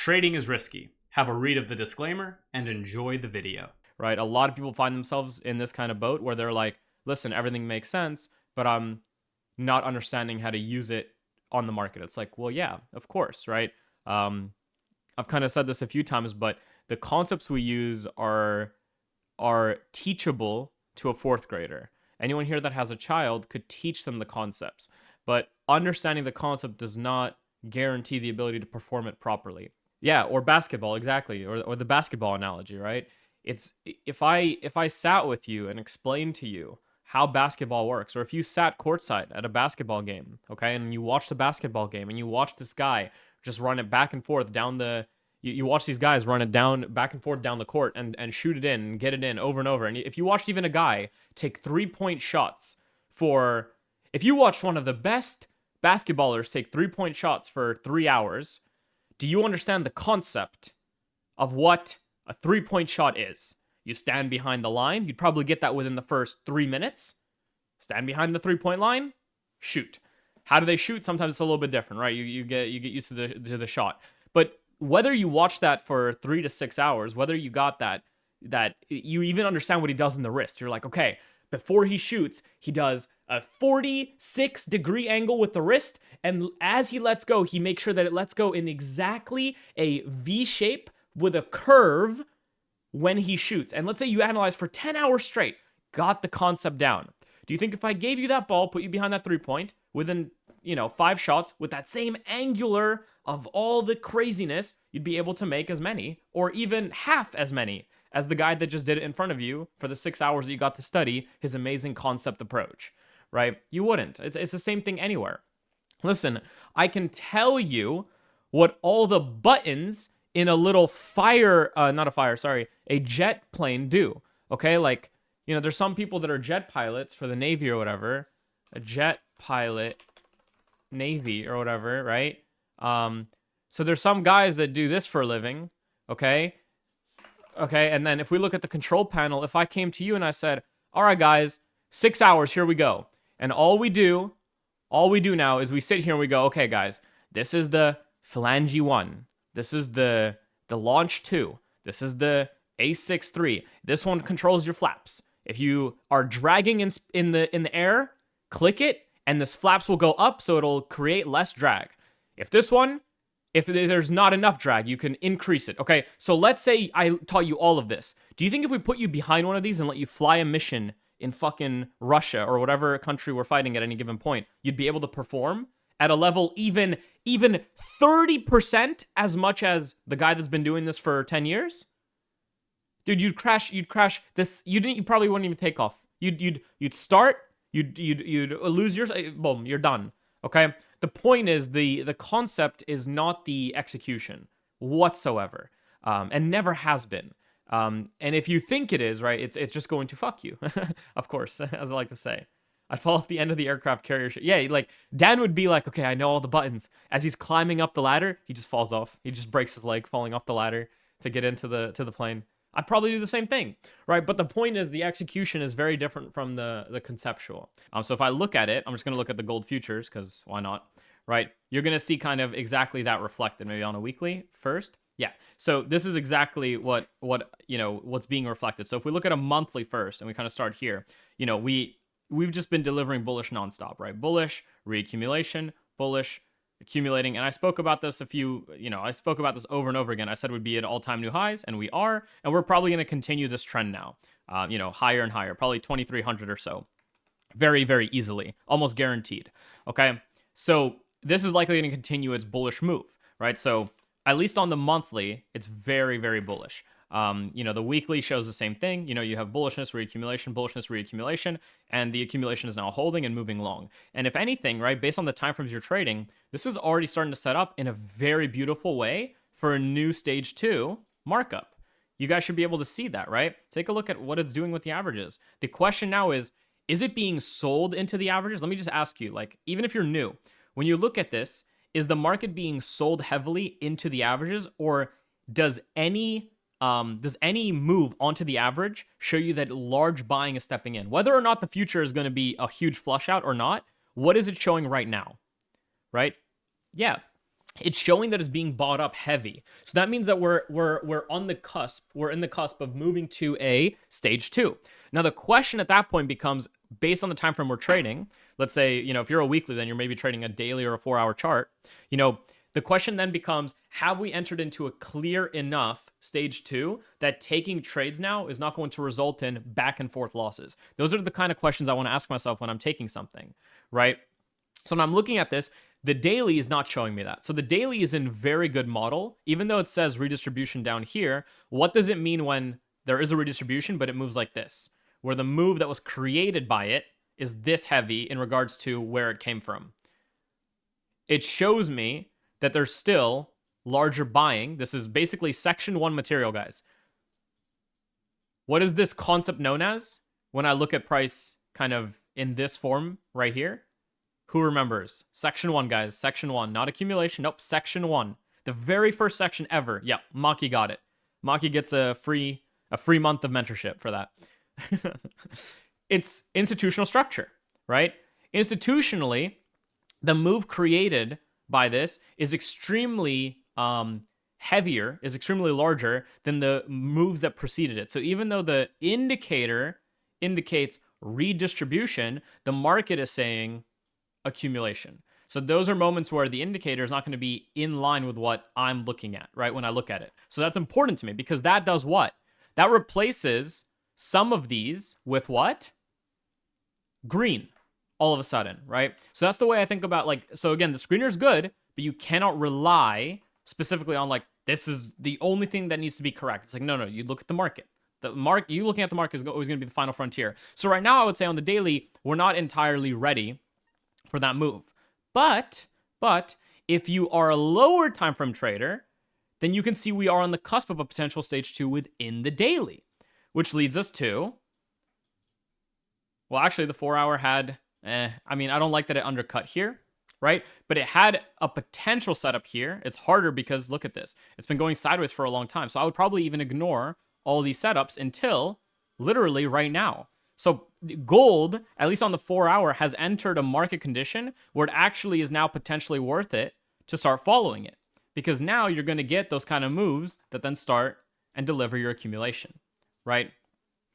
Trading is risky. Have a read of the disclaimer and enjoy the video. Right? A lot of people find themselves in this kind of boat where they're like, listen, everything makes sense, but I'm not understanding how to use it on the market. It's like, well, yeah, of course, right? I've kind of said this a few times, but the concepts we use are teachable to a fourth grader. Anyone here that has a child could teach them the concepts, but understanding the concept does not guarantee the ability to perform it properly. Yeah, or basketball, exactly, or the basketball analogy, right? It's if I sat with you and explained to you how basketball works, or if you sat courtside at a basketball game, okay, and you watch the basketball game and you watch this guy just run it back and forth down the you watch these guys run it down back and forth down the court and shoot it in and get it in over and over. And if you watched even a guy take 3-point shots if you watched one of the best basketballers take 3-point shots for 3 hours, do you understand the concept of what a 3-point shot is? You stand behind the line. You'd probably get that within the first 3 minutes. Stand behind the 3-point line, shoot. How do they shoot? Sometimes it's a little bit different, right? You get used to the shot. But whether you watch that for 3 to 6 hours, whether you got that you even understand what he does in the wrist. You're like, okay, before he shoots, he does a 46-degree angle with the wrist, and as he lets go, he makes sure that it lets go in exactly a V shape with a curve when he shoots. And let's say you analyze for 10 hours straight, got the concept down. Do you think if I gave you that ball, put you behind that 3-point, within 5 shots with that same angular of all the craziness, you'd be able to make as many or even half as many as the guy that just did it in front of you for the 6 hours that you got to study his amazing concept approach, right? You wouldn't. It's the same thing anywhere. Listen, I can tell you what all the buttons in a little a jet plane do, okay? Like, there's some people that are jet pilots for the Navy or whatever, a jet pilot, Navy or whatever, right? So there's some guys that do this for a living, okay? Okay, and then if we look at the control panel, if I came to you and I said, all right, guys, 6 hours, here we go. And all we do now is we sit here and we go, okay, guys, this is the phalange 1. This is the launch 2. This is the A6 3. This one controls your flaps. If you are dragging in the air, click it, and this flaps will go up, so it'll create less drag. If there's not enough drag, you can increase it. Okay, so let's say I taught you all of this. Do you think if we put you behind one of these and let you fly a mission in fucking Russia or whatever country we're fighting at any given point, you'd be able to perform at a level even 30% as much as the guy that's been doing this for 10 years? Dude, you'd crash this. You probably wouldn't even take off. You'd start, you'd lose your, boom, you're done. Okay? The point is the concept is not the execution whatsoever, and never has been. And if you think it is, right, it's just going to fuck you, of course, as I like to say. I'd fall off the end of the aircraft carrier. Yeah, like Dan would be like, okay, I know all the buttons. As he's climbing up the ladder, he just falls off. He just breaks his leg falling off the ladder to get into the plane. I'd probably do the same thing, right? But the point is the execution is very different from the conceptual. So if I look at it, I'm just going to look at the gold futures because why not, right? You're going to see kind of exactly that reflected maybe on a weekly first. Yeah, so this is exactly what's being reflected. So if we look at a monthly first and we kind of start here, we've just been delivering bullish nonstop, right? Bullish, reaccumulation, bullish, accumulating. And I spoke about this over and over again. I said we'd be at all-time new highs, and we are. And we're probably going to continue this trend now, higher and higher, probably 2,300 or so. Very, very easily, almost guaranteed. Okay, so this is likely going to continue its bullish move, right? So at least on the monthly, it's very, very bullish. The weekly shows the same thing. You have bullishness, reaccumulation, and the accumulation is now holding and moving long. And if anything, right, based on the timeframes you're trading, this is already starting to set up in a very beautiful way for a new stage 2 markup. You guys should be able to see that, right? Take a look at what it's doing with the averages. The question now is it being sold into the averages? Let me just ask you, like, even if you're new, when you look at this, is the market being sold heavily into the averages, or does any move onto the average show you that large buying is stepping in? Whether or not the future is going to be a huge flush out or not, what is it showing right now? Right? Yeah. it's showing that it's being bought up heavy. So that means that we're on the cusp. We're in the cusp of moving to a stage 2. Now the question at that point becomes, based on the time frame we're trading, let's say, if you're a weekly, then you're maybe trading a daily or a 4-hour chart. The question then becomes, have we entered into a clear enough stage 2 that taking trades now is not going to result in back and forth losses? Those are the kind of questions I want to ask myself when I'm taking something, right? So when I'm looking at this, the daily is not showing me that. So the daily is in very good model. Even though it says redistribution down here, what does it mean when there is a redistribution, but it moves like this? Where the move that was created by it is this heavy in regards to where it came from. It shows me that there's still larger buying. This is basically section 1 material, guys. What is this concept known as when I look at price kind of in this form right here? Who remembers? Section 1, guys. Section 1. Not accumulation. Nope. Section 1. The very first section ever. Yep. Maki got it. Maki gets a free month of mentorship for that. It's institutional structure, right? Institutionally, the move created by this is extremely heavier, is extremely larger than the moves that preceded it. So even though the indicator indicates redistribution, the market is saying accumulation. So those are moments where the indicator is not going to be in line with what I'm looking at, right? When I look at it. So that's important to me because that does what? That replaces some of these with what? Green all of a sudden, right? So that's the way I think about so again, the screener is good, but you cannot rely specifically on this is the only thing that needs to be correct. It's no, you look at the market. You looking at the market is always going to be the final frontier. So right now I would say on the daily, we're not entirely ready for that move. But if you are a lower time frame trader, then you can see we are on the cusp of a potential stage 2 within the daily, which leads us to, well, actually the 4-hour had, I don't like that it undercut here, right? But it had a potential setup here. It's harder because look at this. It's been going sideways for a long time. So I would probably even ignore all these setups until literally right now. So gold, at least on the 4-hour, has entered a market condition where it actually is now potentially worth it to start following it. Because now you're going to get those kind of moves that then start and deliver your accumulation, right?